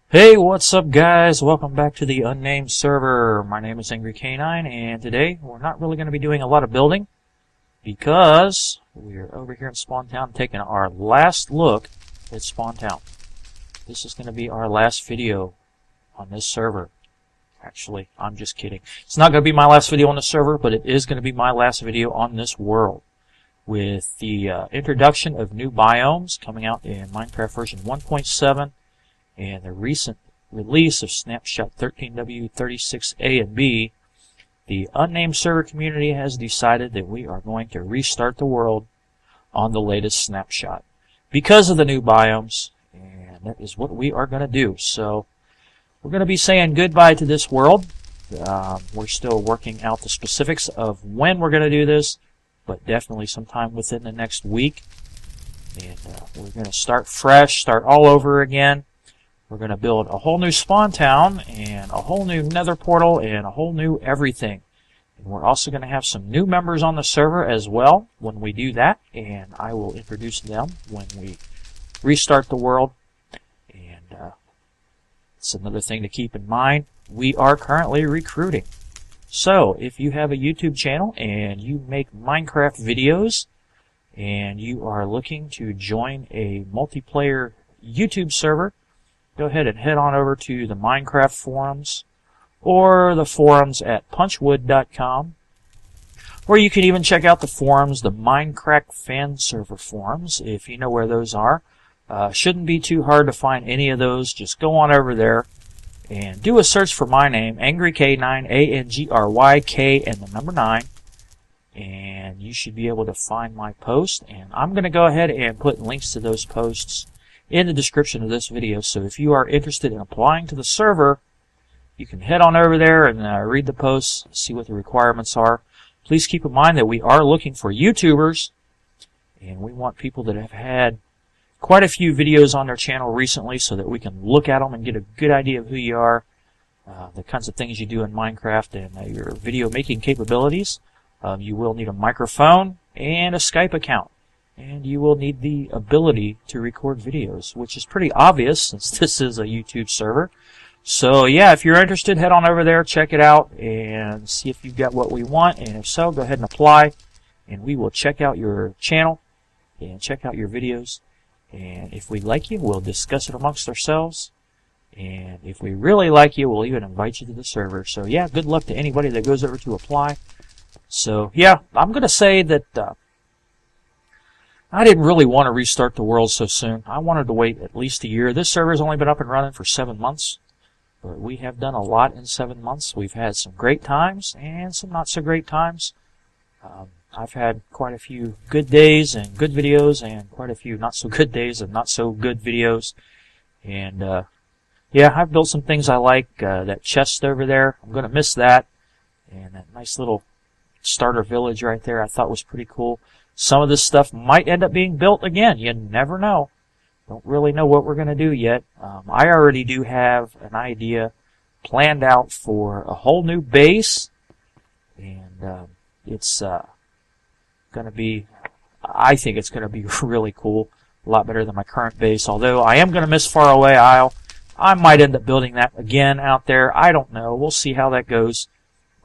Hey, what's up guys? Welcome back to the Unnamed Server. My name is Angry Canine, and today we're not really going to be doing a lot of building because we're over here in Spawn Town taking our last look at Spawn Town. This is going to be our last video on this server. Actually, I'm just kidding. It's not going to be my last video on the server, but it is going to be my last video on this world, with the introduction of new biomes coming out in Minecraft version 1.7. and the recent release of Snapshot 13W36A and B. The Unnamed Server community has decided that we are going to restart the world on the latest snapshot because of the new biomes, and that is what we are going to do. So we're going to be saying goodbye to this world. We're still working out the specifics of when we're going to do this, but definitely sometime within the next week. And we're going to start fresh, start all over again. We're going to build a whole new spawn town and a whole new nether portal and a whole new everything. And we're also going to have some new members on the server as well when we do that, and I will introduce them when we restart the world. And it's another thing to keep in mind. We are currently recruiting. So if you have a YouTube channel and you make Minecraft videos and you are looking to join a multiplayer YouTube server, go ahead and head on over to the Minecraft forums or the forums at punchwood.com, or you can even check out the forums, the Minecraft fan server forums, if you know where those are. Shouldn't be too hard to find any of those. Just go on over there and do a search for my name, Angry K9, A-N-G-R-Y-K and the number 9, and you should be able to find my post. And I'm going to go ahead and put links to those posts in the description of this video, so if you are interested in applying to the server, you can head on over there and read the posts, see what the requirements are. Please keep in mind that we are looking for YouTubers, and we want people that have had quite a few videos on their channel recently so that we can look at them and get a good idea of who you are, the kinds of things you do in Minecraft, and your video making capabilities. You will need a microphone and a Skype account. And you will need the ability to record videos, which is pretty obvious since this is a YouTube server. So yeah, if you're interested, head on over there, check it out, and see if you've got what we want. And if so, go ahead and apply, and we will check out your channel and check out your videos. And if we like you, we'll discuss it amongst ourselves. And if we really like you, we'll even invite you to the server. So yeah, good luck to anybody that goes over to apply. So yeah, I'm going to say that I didn't really want to restart the world so soon. I wanted to wait at least a year. This server's only been up and running for 7 months, but we have done a lot in 7 months. We've had some great times and some not so great times. I've had quite a few good days and good videos, and quite a few not so good days and not so good videos. And yeah, I've built some things I like. That chest over there, I'm going to miss that. And that nice little starter village right there I thought was pretty cool. Some of this stuff might end up being built again. You never know. Don't really know what we're going to do yet. I already do have an idea planned out for a whole new base. And it's going to be, I think it's going to be really cool. A lot better than my current base. Although I am going to miss Faraway Isle. I might end up building that again out there. I don't know. We'll see how that goes.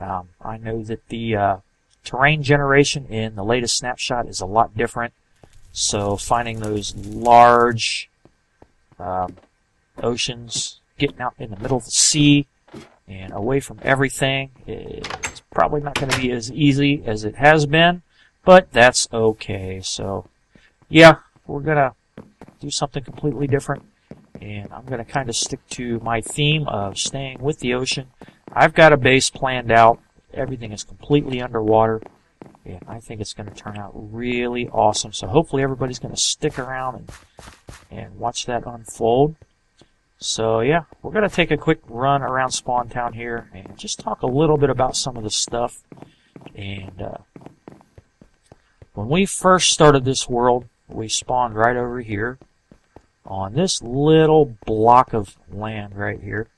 I know that the terrain generation in the latest snapshot is a lot different, so finding those large oceans, getting out in the middle of the sea and away from everything, it's probably not going to be as easy as it has been, but that's okay. So yeah, we're going to do something completely different, and I'm going to kind of stick to my theme of staying with the ocean. I've got a base planned out. Everything is completely underwater, and I think it's going to turn out really awesome. So hopefully everybody's going to stick around and watch that unfold. So yeah, we're going to take a quick run around Spawn Town here and just talk a little bit about some of the stuff. And when we first started this world, we spawned right over here on this little block of land right here.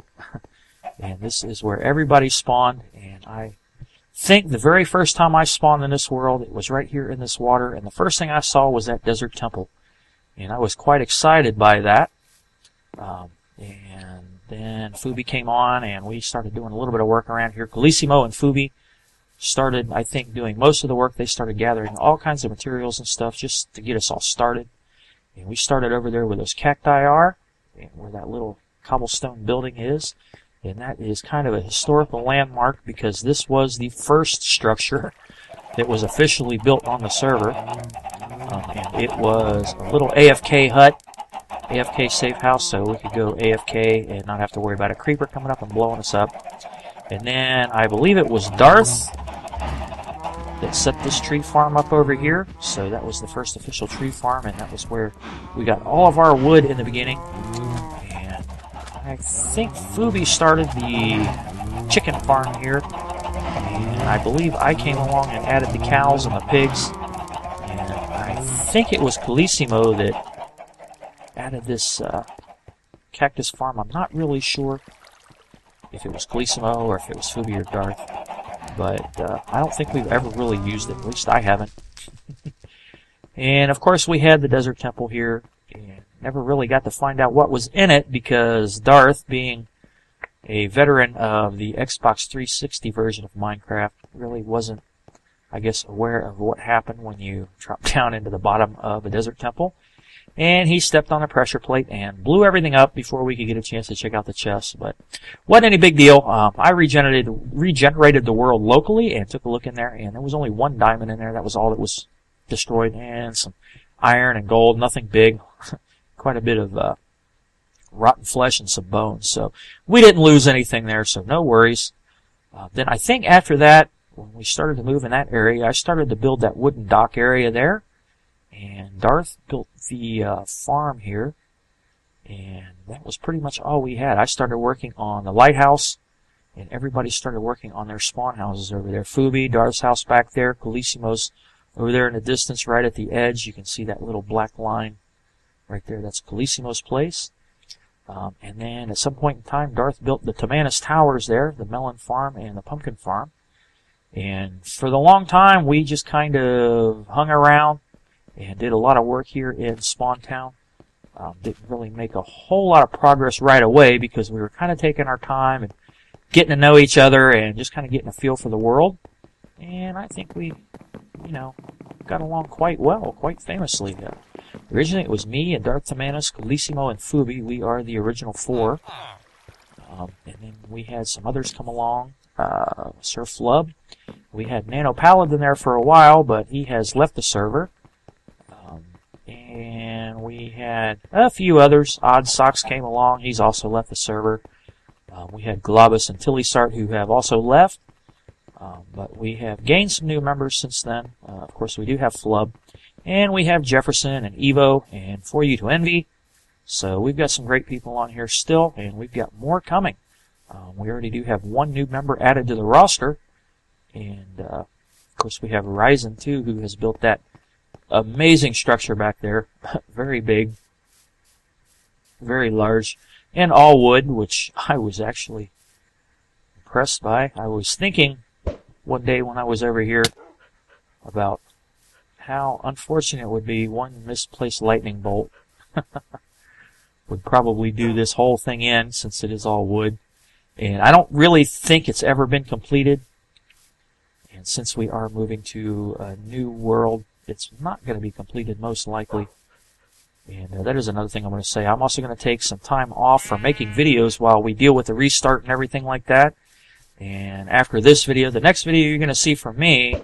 And this is where everybody spawned, and I think the very first time I spawned in this world, it was right here in this water, and the first thing I saw was that desert temple. And I was quite excited by that. And Then Fubi came on, and we started doing a little bit of work around here. Colissimo and Fubi started, I think, doing most of the work. They started gathering all kinds of materials and stuff just to get us all started. And we started over there where those cacti are, and where that little cobblestone building is. And that is kind of a historical landmark because this was the first structure that was officially built on the server. And it was a little AFK hut, AFK safe house, so we could go AFK and not have to worry about a creeper coming up and blowing us up. And then I believe it was Darth that set this tree farm up over here. So that was the first official tree farm, and that was where we got all of our wood in the beginning. And I think Fubi started the chicken farm here. And I believe I came along and added the cows and the pigs. And I think it was Colissimo that added this cactus farm. I'm not really sure if it was Colissimo or if it was Fubi or Darth. But I don't think we've ever really used it. At least I haven't. And of course we had the desert temple here. And never really got to find out what was in it because Darth, being a veteran of the Xbox 360 version of Minecraft, really wasn't, I guess, aware of what happened when you drop down into the bottom of a desert temple. And he stepped on a pressure plate and blew everything up before we could get a chance to check out the chest. But wasn't any big deal. I regenerated the world locally and took a look in there, and there was only one diamond in there. That was all that was destroyed, and some iron and gold, nothing big. Quite a bit of rotten flesh and some bones. So we didn't lose anything there, so no worries. Then I think after that, when we started to move in that area, I started to build that wooden dock area there. And Darth built the farm here, and that was pretty much all we had. I started working on the lighthouse, and everybody started working on their spawn houses over there. Fubi, Darth's house back there, Colissimo's over there in the distance right at the edge. You can see that little black line right there. That's Colissimo's place. And then at some point in time, Darth built the Tamanus Towers there, the melon farm and the pumpkin farm. And for the long time, we just kind of hung around and did a lot of work here in Spawn Town. Didn't really make a whole lot of progress right away because we were kind of taking our time and getting to know each other and just kind of getting a feel for the world. And I think we, got along quite well, quite famously. Originally it was me and Darth Tamanus, Colissimo, and Fubi. We are the original four. And then we had some others come along. Sir Flub. We had Nano Paladin there for a while, but he has left the server. And we had a few others. Odd Socks came along. He's also left the server. We had Globus and Tillisart who have also left. But we have gained some new members since then. Of course, we do have Flub. And we have Jefferson and Evo and For You to Envy. So we've got some great people on here still, and we've got more coming. We already do have one new member added to the roster. And, of course, we have Ryzen, too, who has built that amazing structure back there. Very big, very large, and all wood, which I was actually impressed by. I was thinking one day when I was over here about how unfortunate it would be one misplaced lightning bolt would probably do this whole thing in, since it is all wood. And I don't really think it's ever been completed. And since we are moving to a new world, it's not going to be completed most likely. And that is another thing I'm going to say. I'm also going to take some time off from making videos while we deal with the restart and everything like that. And after this video, the next video you're going to see from me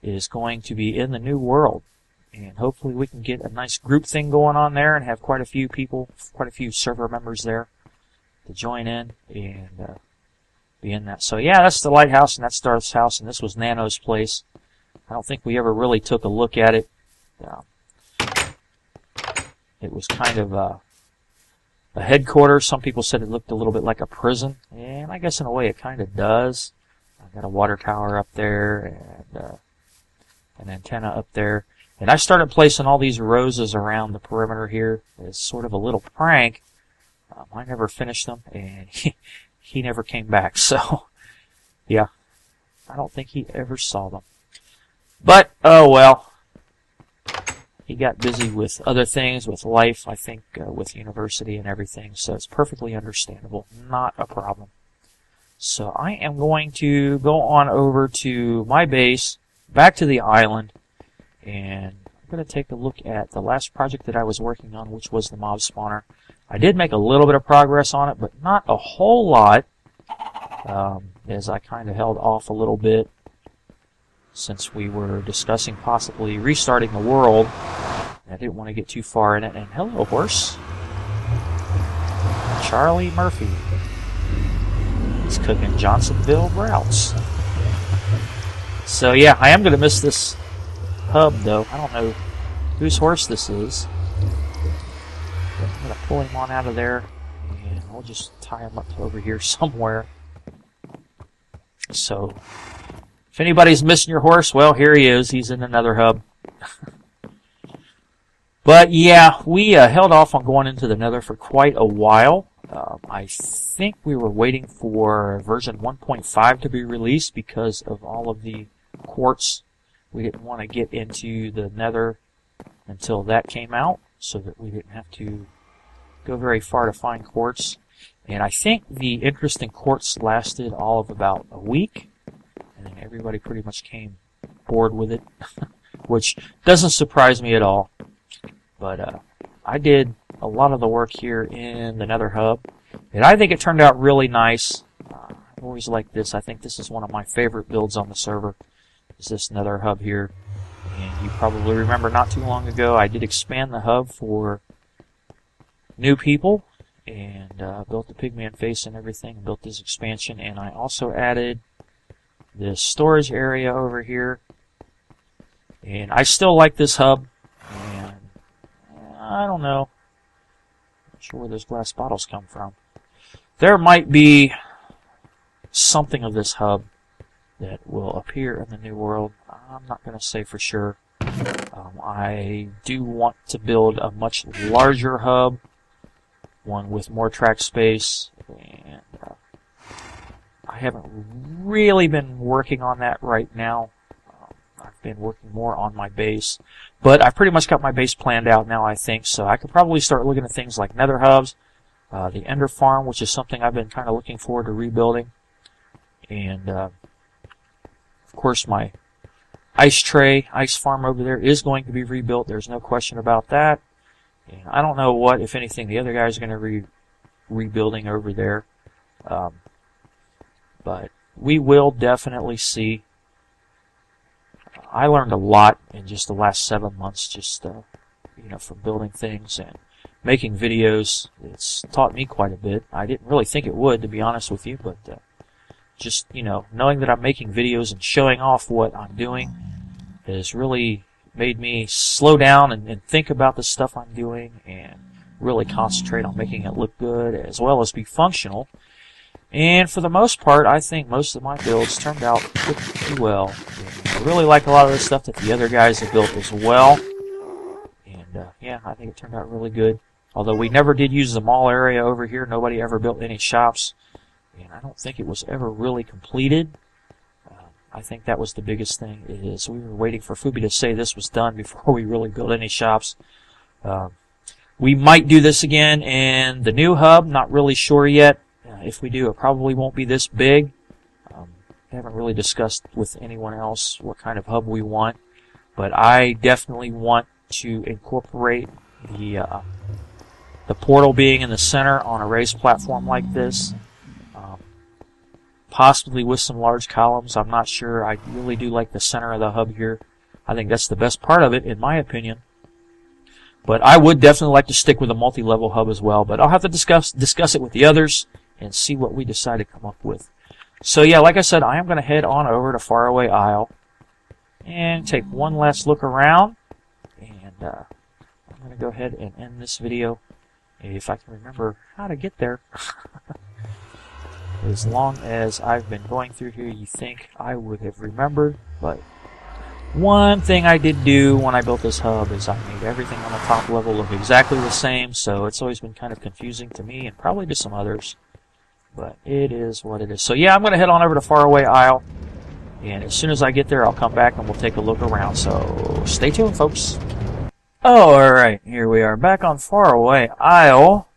is going to be in the new world. And hopefully we can get a nice group thing going on there and have quite a few people, quite a few server members there to join in and be in that. So yeah, that's the lighthouse and that's Darth's house, and this was Nano's place. I don't think we ever really took a look at it. It was kind of a headquarters. Some people said it looked a little bit like a prison, and I guess in a way it kind of does. I've got a water tower up there and an antenna up there. And I started placing all these roses around the perimeter here as sort of a little prank. I never finished them, and he never came back. So, yeah, I don't think he ever saw them. But, oh well. he got busy with other things, with life, I think, with university and everything, so it's perfectly understandable. Not a problem. So I am going to go on over to my base, back to the island, and I'm going to take a look at the last project that I was working on, which was the mob spawner. I did make a little bit of progress on it, but not a whole lot, as I kind of held off a little bit since we were discussing possibly restarting the world. I didn't want to get too far in it. And hello, horse. Charlie Murphy. He's cooking Johnsonville routes. So yeah, I am going to miss this hub, though. I don't know whose horse this is. But I'm going to pull him on out of there, and we'll just tie him up over here somewhere. So, if anybody's missing your horse, well, here he is. He's in another hub. But yeah, we held off on going into the Nether for quite a while. I think we were waiting for version 1.5 to be released because of all of the quartz. We didn't want to get into the Nether until that came out, so that we didn't have to go very far to find quartz. And I think the interest in quartz lasted all of about a week, and then everybody pretty much came bored with it, which doesn't surprise me at all. But I did a lot of the work here in the Nether hub, and I think it turned out really nice. I've always liked this. I think this is one of my favorite builds on the server, is this Nether hub here. And you probably remember not too long ago I did expand the hub for new people, and built the pigman face and everything, built this expansion, and I also added this storage area over here. And I still like this hub, and I don't know, not sure where those glass bottles come from. There might be something of this hub that will appear in the new world. I'm not going to say for sure. I do want to build a much larger hub, one with more track space, and I haven't really been working on that right now. I've been working more on my base, but I've pretty much got my base planned out now, I think, so I could probably start looking at things like Nether hubs, the Ender farm, which is something I've been kind of looking forward to rebuilding, and of course my ice farm over there is going to be rebuilt. There's no question about that. And I don't know what, if anything, the other guys are going to be rebuilding over there. But we will definitely see. I learned a lot in just the last 7 months, just from building things and making videos. It's taught me quite a bit. I didn't really think it would, to be honest with you, but just knowing that I'm making videos and showing off what I'm doing has really made me slow down and think about the stuff I'm doing and really concentrate on making it look good as well as be functional. And for the most part, I think most of my builds turned out pretty well. And I really like a lot of the stuff that the other guys have built as well. And yeah, I think it turned out really good. Although we never did use the mall area over here. Nobody ever built any shops. And I don't think it was ever really completed. I think that was the biggest thing, is we were waiting for Fubi to say this was done before we really built any shops. We might do this again in the new hub, not really sure yet. If we do, it probably won't be this big. I haven't really discussed with anyone else what kind of hub we want, but I definitely want to incorporate the portal being in the center on a raised platform like this. Possibly with some large columns. I'm not sure. I really do like the center of the hub here. I think that's the best part of it, in my opinion. But I would definitely like to stick with a multi-level hub as well. But I'll have to discuss it with the others and see what we decide to come up with. So yeah, like I said, I am going to head on over to Faraway Isle and take one last look around. And I'm going to go ahead and end this video, if I can remember how to get there. As long as I've been going through here, you think I would have remembered. But one thing I did do when I built this hub is I made everything on the top level look exactly the same, so it's always been kind of confusing to me and probably to some others. But it is what it is. So yeah, I'm going to head on over to Faraway Isle, and as soon as I get there, I'll come back and we'll take a look around. So stay tuned, folks. Oh, alright, here we are back on Faraway Isle.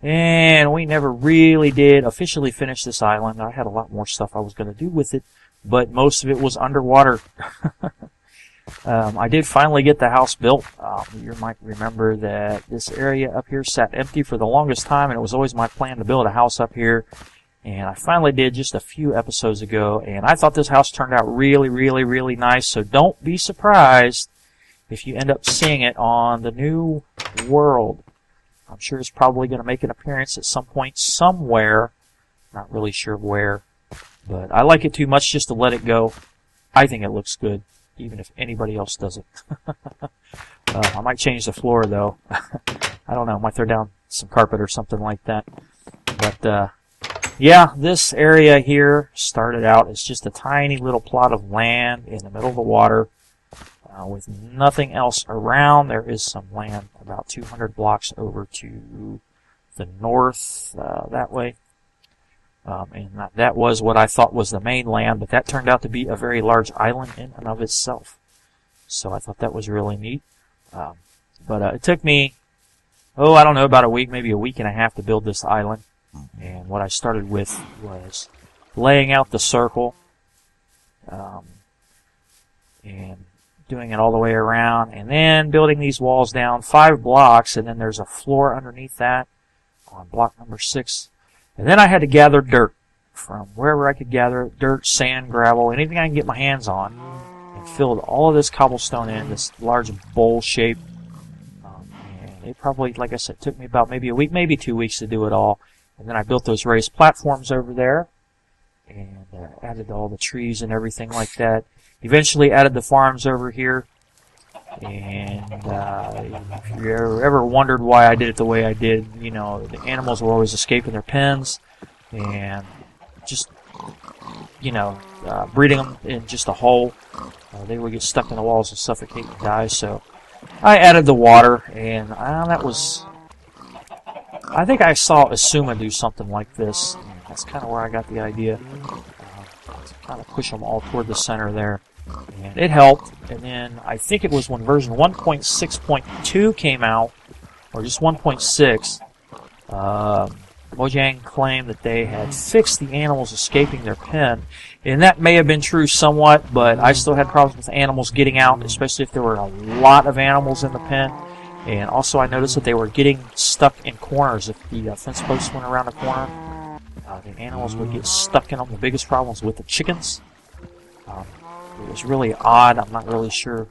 And we never really did officially finish this island. I had a lot more stuff I was going to do with it, but most of it was underwater. I did finally get the house built. You might remember that this area up here sat empty for the longest time, and it was always my plan to build a house up here. And I finally did just a few episodes ago, and I thought this house turned out really, really, really nice, so don't be surprised if you end up seeing it on the new world. I'm sure it's probably going to make an appearance at some point somewhere. Not really sure where, but I like it too much just to let it go. I think it looks good, even if anybody else doesn't. I might change the floor, though. I don't know. I might throw down some carpet or something like that. But, yeah, this area here started out as just a tiny little plot of land in the middle of the water. With nothing else around. There is some land about 200 blocks over to the north that way. And that was what I thought was the mainland, but that turned out to be a very large island in and of itself. So I thought that was really neat. But it took me, I don't know, about a week, maybe a week and a half to build this island. And what I started with was laying out the circle and doing it all the way around, and then building these walls down 5 blocks, and then there's a floor underneath that on block number 6. And then I had to gather dirt from wherever I could gather it, dirt, sand, gravel, anything I can get my hands on, and filled all of this cobblestone in this large bowl shape. And it probably, like I said, took me about maybe a week, maybe 2 weeks to do it all. And then I built those raised platforms over there, and added all the trees and everything like that. Eventually added the farms over here, and if you ever wondered why I did it the way I did, you know, the animals were always escaping their pens, and just, you know, breeding them in just a hole. They would get stuck in the walls and suffocate and die, so I added the water, and that was, I think I saw Asuma do something like this, and that's kind of where I got the idea, to kind of push them all toward the center there. And it helped, and then I think it was when version 1.6.2 came out, or just 1.6, Mojang claimed that they had fixed the animals escaping their pen, and that may have been true somewhat, but I still had problems with animals getting out, especially if there were a lot of animals in the pen. And also I noticed that they were getting stuck in corners. If the fence posts went around a corner, the animals would get stuck in them. The biggest problem was with the chickens. It was really odd. I'm not really sure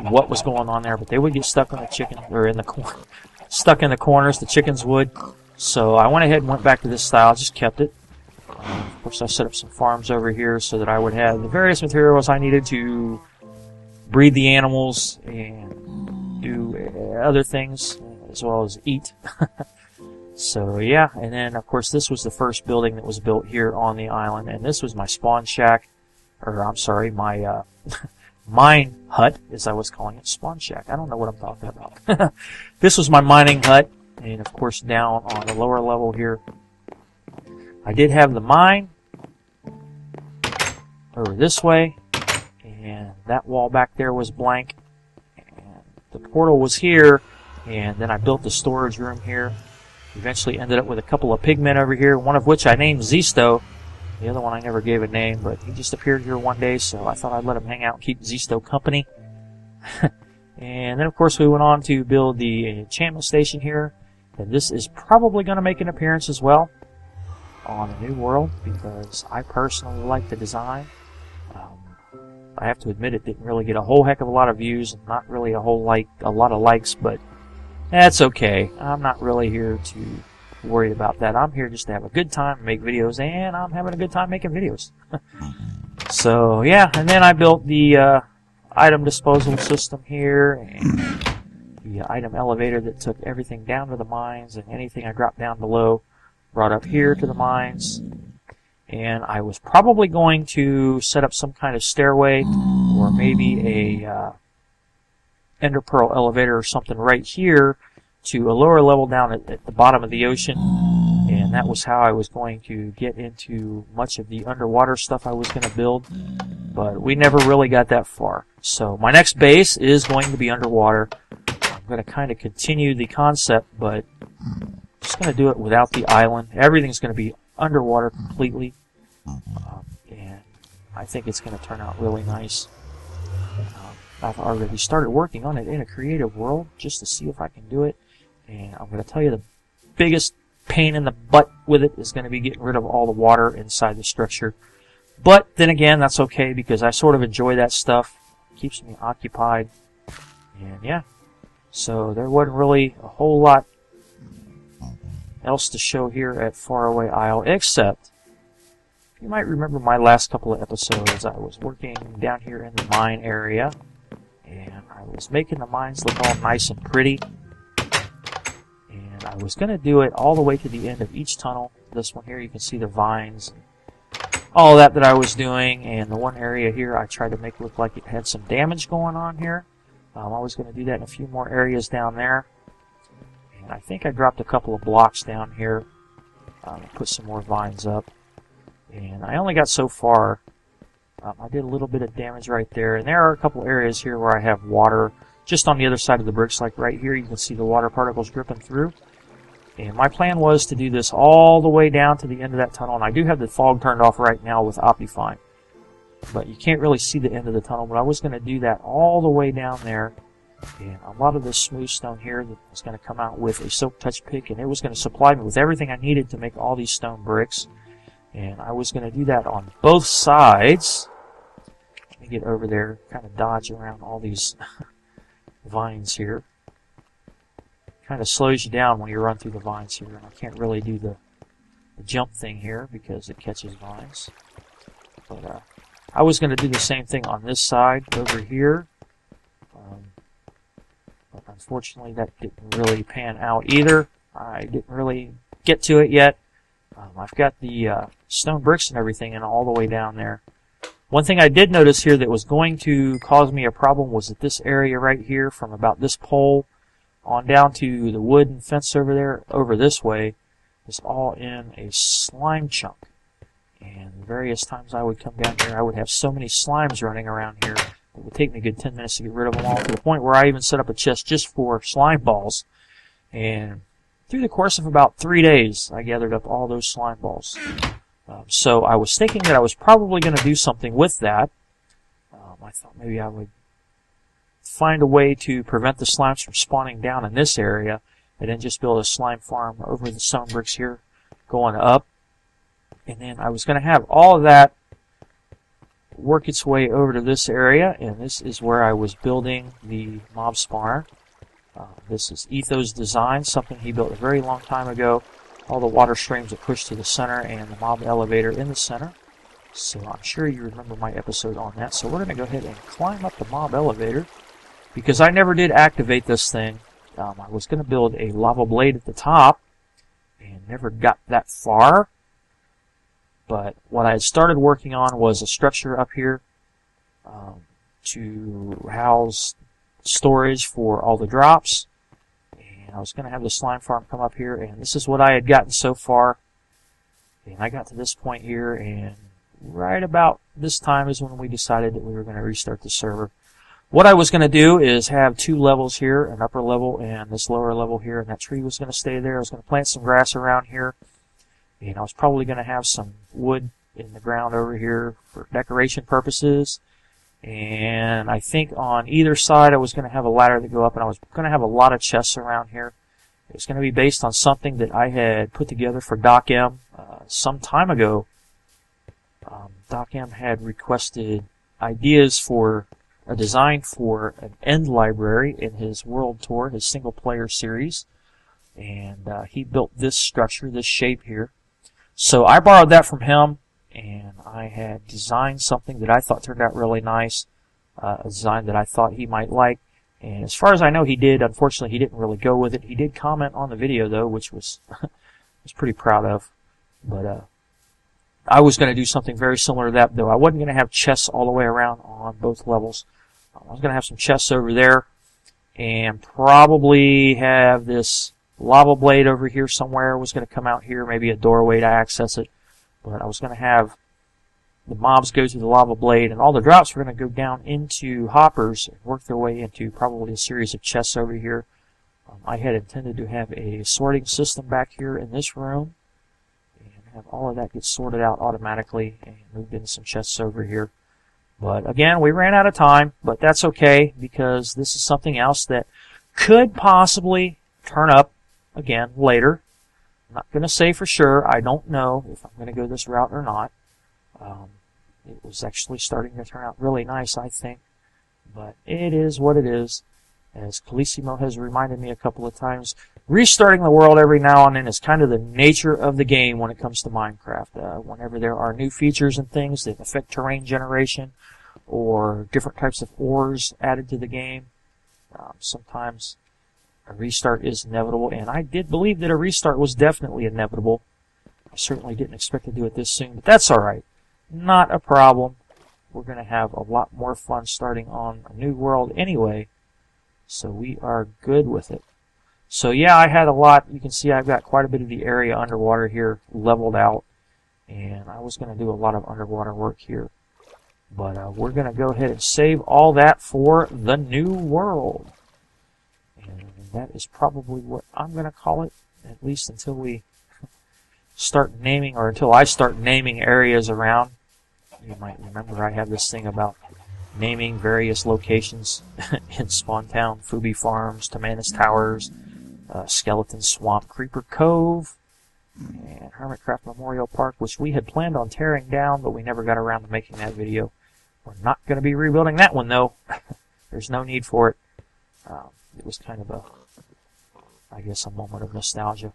what was going on there, but they would get stuck in the chicken, or in the stuck in the corners. The chickens would. So I went ahead and went back to this style. Just kept it. Of course, I set up some farms over here so that I would have the various materials I needed to breed the animals and do other things as well as eat. So yeah, and then of course this was the first building that was built here on the island, and this was my spawn shack. Or, I'm sorry, my mine hut, as I was calling it, spawn shack. I don't know what I'm talking about. This was my mining hut, and of course down on the lower level here, I did have the mine over this way, and that wall back there was blank, and the portal was here, and then I built the storage room here. Eventually ended up with a couple of pigmen over here, one of which I named Zisto. The other one I never gave a name, but he just appeared here one day, so I thought I'd let him hang out and keep Zisto company. And then, of course, we went on to build the enchantment station here. And this is probably going to make an appearance as well on the new world, because I personally like the design. I have to admit it didn't really get a whole heck of a lot of views, and not really a lot of likes, but that's okay. I'm not really here to worried about that. I'm here just to have a good time, make videos, and I'm having a good time making videos. So yeah, and then I built the item disposal system here, and the item elevator that took everything down to the mines, and anything I dropped down below brought up here to the mines. And I was probably going to set up some kind of stairway, or maybe a ender pearl elevator or something right here to a lower level down at the bottom of the ocean, and that was how I was going to get into much of the underwater stuff I was going to build. but we never really got that far. So my next base is going to be underwater. I'm going to kind of continue the concept, but I'm just going to do it without the island. Everything's going to be underwater completely, and I think it's going to turn out really nice. I've already started working on it in a creative world just to see if I can do it, and I'm going to tell you the biggest pain in the butt with it is going to be getting rid of all the water inside the structure. But then again, that's okay because I sort of enjoy that stuff. It keeps me occupied. And yeah, so there wasn't really a whole lot else to show here at Faraway Isle, except you might remember my last couple of episodes. I was working down here in the mine area, and I was making the mines look all nice and pretty. And I was going to do it all the way to the end of each tunnel. This one here, you can see the vines, all that I was doing. And the one area here, I tried to make it look like it had some damage going on here. I was going to do that in a few more areas down there. And I think I dropped a couple of blocks down here. Put some more vines up. And I only got so far. I did a little bit of damage right there. And there are a couple areas here where I have water just on the other side of the bricks, like right here. You can see the water particles dripping through. And my plan was to do this all the way down to the end of that tunnel. And I do have the fog turned off right now with Optifine. But you can't really see the end of the tunnel. But I was going to do that all the way down there. And a lot of this smooth stone here that was going to come out with a silk touch pick. And it was going to supply me with everything I needed to make all these stone bricks. And I was going to do that on both sides. Let me get over there, kind of dodge around all these vines here. Kind of slows you down when you run through the vines here. And I can't really do the jump thing here because it catches vines. But I was going to do the same thing on this side over here. But unfortunately that didn't really pan out either. I didn't really get to it yet. I've got the stone bricks and everything and all the way down there. One thing I did notice here that was going to cause me a problem was that this area right here, from about this pole on down to the wooden fence over there, over this way, is all in a slime chunk. And various times I would come down here, I would have so many slimes running around here, it would take me a good 10 minutes to get rid of them all, to the point where I even set up a chest just for slime balls. And through the course of about 3 days, I gathered up all those slime balls. So I was thinking that I was probably going to do something with that. I thought maybe I would find a way to prevent the slimes from spawning down in this area, and then just build a slime farm over the stone bricks here, going up. And then I was going to have all of that work its way over to this area, and this is where I was building the mob spawner. This is Etho's design, something he built a very long time ago. All the water streams are pushed to the center and the mob elevator in the center. So I'm sure you remember my episode on that. So we're going to go ahead and climb up the mob elevator, because I never did activate this thing. I was going to build a lava blade at the top and never got that far. But what I had started working on was a structure up here to house storage for all the drops. I was going to have the slime farm come up here, and this is what I had gotten so far. And I got to this point here, and right about this time is when we decided that we were going to restart the server. What I was going to do is have 2 levels here, an upper level and this lower level here, and that tree was going to stay there. I was going to plant some grass around here, and I was probably going to have some wood in the ground over here for decoration purposes. And I think on either side I was going to have a ladder to go up, and I was going to have a lot of chests around here. It was going to be based on something that I had put together for Doc M some time ago. Doc M had requested ideas for a design for an end library in his World Tour, his single player series. And he built this structure, this shape here. So I borrowed that from him. And I had designed something that I thought turned out really nice, a design that I thought he might like. And as far as I know, he did. Unfortunately, he didn't really go with it. He did comment on the video, though, which was was pretty proud of. But I was going to do something very similar to that, though. I wasn't going to have chests all the way around on both levels. I was going to have some chests over there, and probably have this lava blade over here somewhere. Was going to come out here, maybe a doorway to access it. But I was going to have the mobs go through the lava blade, and all the drops are going to go down into hoppers and work their way into probably a series of chests over here. I had intended to have a sorting system back here in this room, and have all of that get sorted out automatically and moved into some chests over here. But again, we ran out of time, but that's okay, because this is something else that could possibly turn up again later. I'm not going to say for sure. I don't know if I'm going to go this route or not. It was actually starting to turn out really nice, I think. But it is what it is. As Calissimo has reminded me a couple of times, restarting the world every now and then is kind of the nature of the game when it comes to Minecraft. Whenever there are new features and things that affect terrain generation or different types of ores added to the game, sometimes a restart is inevitable, and I did believe that a restart was definitely inevitable. I certainly didn't expect to do it this soon, but that's alright. Not a problem. We're going to have a lot more fun starting on a new world anyway, so we are good with it. So yeah, I had a lot. You can see I've got quite a bit of the area underwater here leveled out, and I was going to do a lot of underwater work here. But we're going to go ahead and save all that for the new world. And that is probably what I'm going to call it, at least until we start naming, or until I start naming areas around. You might remember I have this thing about naming various locations in Spawn Town: Fubi Farms, Tamanus Towers, Skeleton Swamp, Creeper Cove, and Hermitcraft Memorial Park, which we had planned on tearing down, but we never got around to making that video. We're not going to be rebuilding that one, though. There's no need for it. It was kind of I guess, a moment of nostalgia.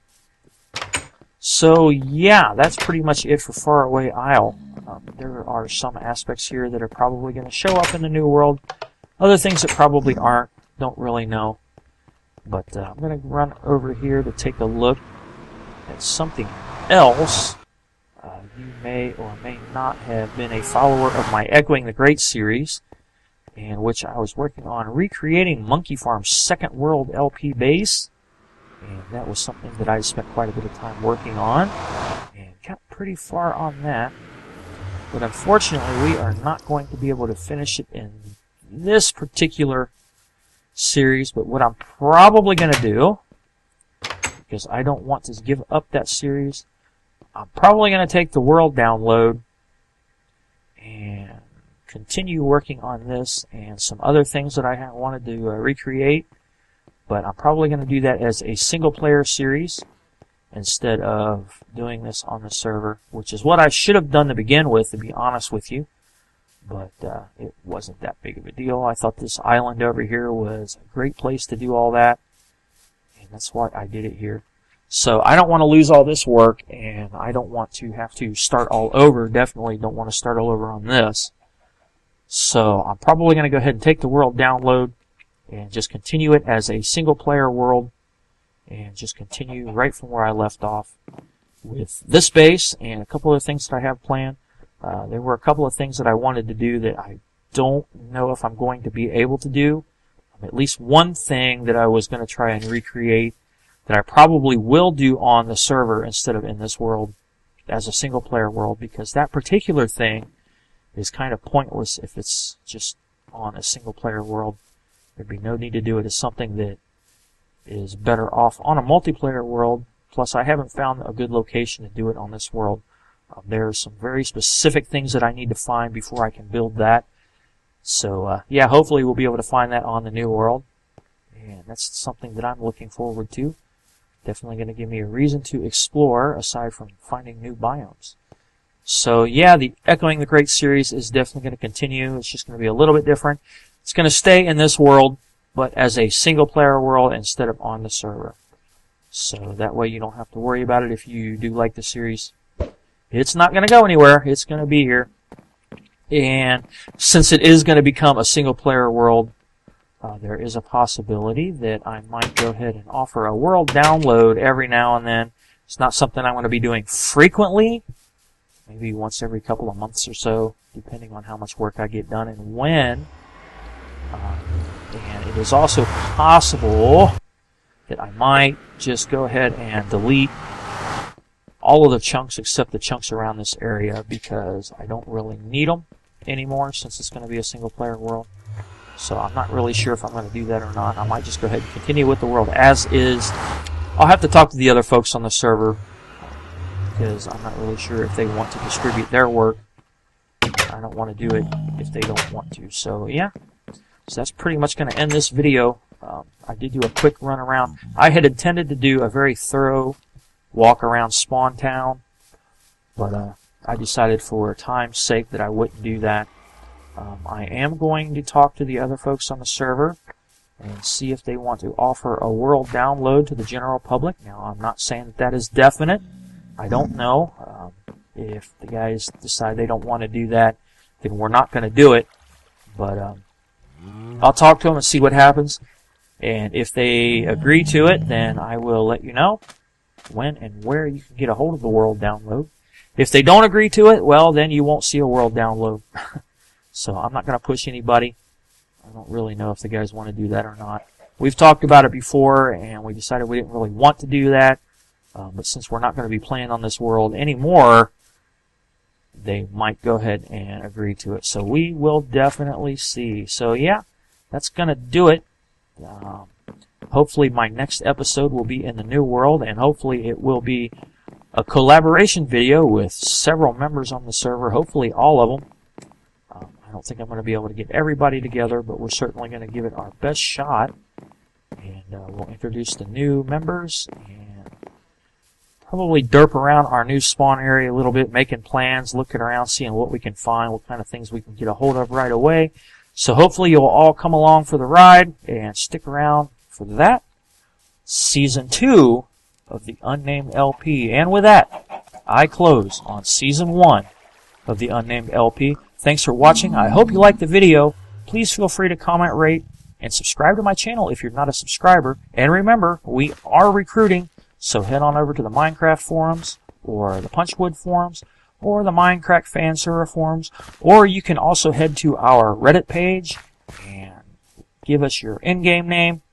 So, yeah, that's pretty much it for Faraway Isle. There are some aspects here that are probably going to show up in the new world. Other things that probably aren't. Don't really know. But I'm going to run over here to take a look at something else. You may or may not have been a follower of my Echoing the Great series, in which I was working on recreating Monkey Farm's Second World LP base. And that was something that I spent quite a bit of time working on, and got pretty far on that. But unfortunately, we are not going to be able to finish it in this particular series. But what I'm probably going to do, because I don't want to give up that series, I'm probably going to take the world download and continue working on this and some other things that I wanted to recreate. But I'm probably going to do that as a single-player series instead of doing this on the server, which is what I should have done to begin with, to be honest with you. But it wasn't that big of a deal. I thought this island over here was a great place to do all that, and that's why I did it here. So I don't want to lose all this work, and I don't want to have to start all over. Definitely don't want to start all over on this. So I'm probably going to go ahead and take the world download and just continue it as a single-player world, and just continue right from where I left off with this base and a couple of things that I have planned. There were a couple of things that I wanted to do that I don't know if I'm going to be able to do. At least one thing that I was going to try and recreate that I probably will do on the server instead of in this world as a single-player world, because that particular thing is kind of pointless if it's just on a single-player world. There'd be no need to do it as something that is better off on a multiplayer world. Plus, I haven't found a good location to do it on this world. There are some very specific things that I need to find before I can build that. So, yeah, hopefully we'll be able to find that on the new world. And that's something that I'm looking forward to. Definitely going to give me a reason to explore, aside from finding new biomes. So, yeah, the Echoing the Great series is definitely going to continue. It's just going to be a little bit different. It's going to stay in this world, but as a single-player world instead of on the server. So that way you don't have to worry about it if you do like the series. It's not going to go anywhere. It's going to be here. And since it is going to become a single-player world, there is a possibility that I might go ahead and offer a world download every now and then. It's not something I'm going to be doing frequently. Maybe once every couple of months or so, depending on how much work I get done and when. And it is also possible that I might just go ahead and delete all of the chunks except the chunks around this area because I don't really need them anymore since it's going to be a single player world. So I'm not really sure if I'm going to do that or not. I might just go ahead and continue with the world as is. I'll have to talk to the other folks on the server because I'm not really sure if they want to distribute their work. I don't want to do it if they don't want to. So yeah, so that's pretty much going to end this video. I did do a quick run around. I had intended to do a very thorough walk around Spawn Town, but I decided for time's sake that I wouldn't do that. I am going to talk to the other folks on the server and see if they want to offer a world download to the general public. Now, I'm not saying that that is definite. I don't know. If the guys decide they don't want to do that, then we're not going to do it. But I'll talk to them and see what happens. And if they agree to it, then I will let you know when and where you can get a hold of the world download. If they don't agree to it, well, then you won't see a world download. So I'm not going to push anybody. I don't really know if the guys want to do that or not. We've talked about it before, and we decided we didn't really want to do that. But since we're not going to be playing on this world anymore, they might go ahead and agree to it. So we will definitely see. So yeah, that's going to do it. Hopefully my next episode will be in the new world, and hopefully it will be a collaboration video with several members on the server, hopefully all of them. I don't think I'm going to be able to get everybody together, but we're certainly going to give it our best shot. And we'll introduce the new members and probably derp around our new spawn area a little bit, making plans, looking around, seeing what we can find, what kind of things we can get a hold of right away. So hopefully you'll all come along for the ride and stick around for that. Season 2 of the Unnamed LP. And with that, I close on Season 1 of the Unnamed LP. Thanks for watching. I hope you liked the video. Please feel free to comment, rate, and subscribe to my channel if you're not a subscriber. And remember, we are recruiting, so head on over to the Minecraft forums, or the Punchwood forums, or the Minecraft fan server forums, or you can also head to our Reddit page and give us your in-game name,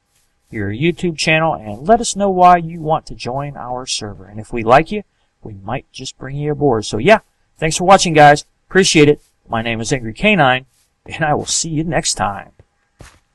your YouTube channel, and let us know why you want to join our server. And if we like you, we might just bring you aboard. So yeah, thanks for watching, guys. Appreciate it. My name is Angry Canine, and I will see you next time.